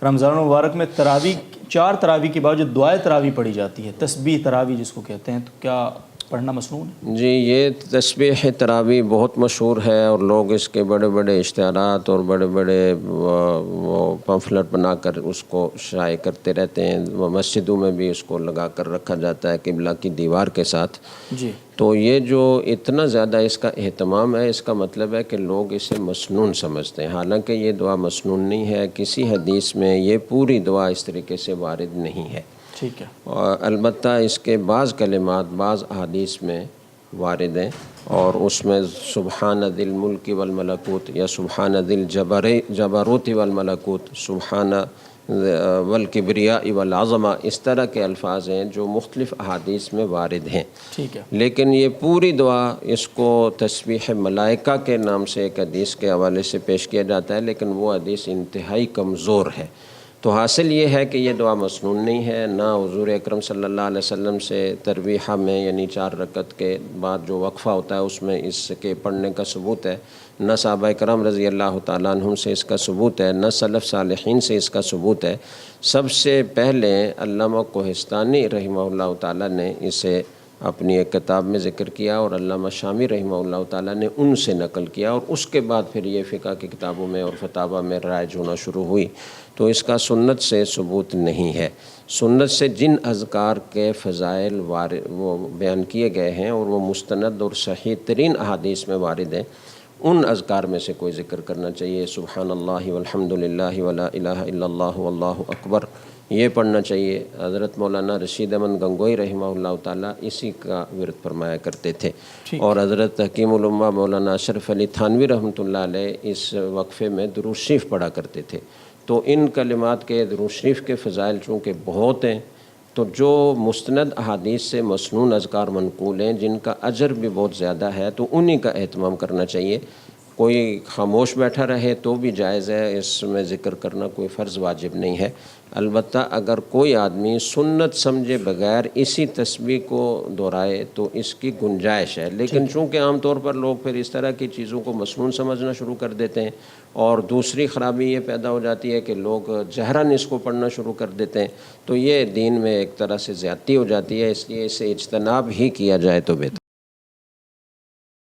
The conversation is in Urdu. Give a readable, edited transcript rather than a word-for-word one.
رمضان المبارک میں تراویح 4 تراویح کے بعد جو دعائے تراویح پڑھی جاتی ہے، تسبیح تراویح جس کو کہتے ہیں، تو کیا پڑھنا مسنون ہے؟ جی، یہ تسبیح تراویح بہت مشہور ہے اور لوگ اس کے بڑے بڑے اشتہارات اور بڑے بڑے وہ پمفلٹ بنا کر اس کو شائع کرتے رہتے ہیں. وہ مسجدوں میں بھی اس کو لگا کر رکھا جاتا ہے قبلہ کی دیوار کے ساتھ. جی. تو یہ جو اتنا زیادہ اس کا اہتمام ہے، اس کا مطلب ہے کہ لوگ اسے مسنون سمجھتے ہیں، حالانکہ یہ دعا مسنون نہیں ہے. کسی حدیث میں یہ پوری دعا اس طریقے سے وارد نہیں ہے. ٹھیک ہے. اور البتہ اس کے بعض کلمات بعض احادیث میں وارد ہیں، اور اس میں سبحان ذی الملک والملکوت یا سبحان ذی الجبروت والملکوت، سبحان والکبریاء والعظمہ، اس طرح کے الفاظ ہیں جو مختلف احادیث میں وارد ہیں. ٹھیک ہے. لیکن یہ پوری دعا اس کو تسبیح ملائکہ کے نام سے ایک حدیث کے حوالے سے پیش کیا جاتا ہے، لیکن وہ حدیث انتہائی کمزور ہے. تو حاصل یہ ہے کہ یہ دعا مسنون نہیں ہے. نہ حضور اکرم صلی اللہ علیہ وسلم سے ترویحہ میں یعنی 4 رکعت کے بعد جو وقفہ ہوتا ہے اس میں اس کے پڑھنے کا ثبوت ہے، نہ صحابہ کرام رضی اللہ تعالیٰ عنہم سے اس کا ثبوت ہے، نہ سلف صالحین سے اس کا ثبوت ہے. سب سے پہلے علامہ کوہستانی رحمہ اللہ تعالیٰ نے اسے اپنی ایک کتاب میں ذکر کیا، اور علامہ شامی رحمہ اللہ تعالیٰ نے ان سے نقل کیا، اور اس کے بعد پھر یہ فقہ کی کتابوں میں اور فتاویٰ میں رائج ہونا شروع ہوئی. تو اس کا سنت سے ثبوت نہیں ہے. سنت سے جن اذکار کے فضائل وہ بیان کیے گئے ہیں اور وہ مستند اور صحیح ترین احادیث میں وارد ہیں، ان اذکار میں سے کوئی ذکر کرنا چاہیے. سبحان اللہ والحمد للہ ولا الہ الا اللہ واللہ اکبر، یہ پڑھنا چاہیے. حضرت مولانا رشید احمد گنگوئی رحمہ اللہ تعالیٰ اسی کا ورد فرمایا کرتے تھے، اور حضرت حکیم الامہ مولانا اشرف علی تھانوی رحمۃ اللہ علیہ اس وقفے میں درود شریف پڑھا کرتے تھے. تو ان کلمات کے درود شریف کے فضائل چونکہ بہت ہیں، تو جو مستند احادیث سے مسنون اذکار منقول ہیں جن کا اجر بھی بہت زیادہ ہے، تو انہی کا اہتمام کرنا چاہیے. کوئی خاموش بیٹھا رہے تو بھی جائز ہے، اس میں ذکر کرنا کوئی فرض واجب نہیں ہے. البتہ اگر کوئی آدمی سنت سمجھے بغیر اسی تسبیح کو دہرائے تو اس کی گنجائش ہے. لیکن چونکہ عام طور پر لوگ پھر اس طرح کی چیزوں کو مسنون سمجھنا شروع کر دیتے ہیں، اور دوسری خرابی یہ پیدا ہو جاتی ہے کہ لوگ جہراً اس کو پڑھنا شروع کر دیتے ہیں، تو یہ دین میں ایک طرح سے زیادتی ہو جاتی ہے. اس لیے اسے اجتناب ہی کیا جائے تو بہتر.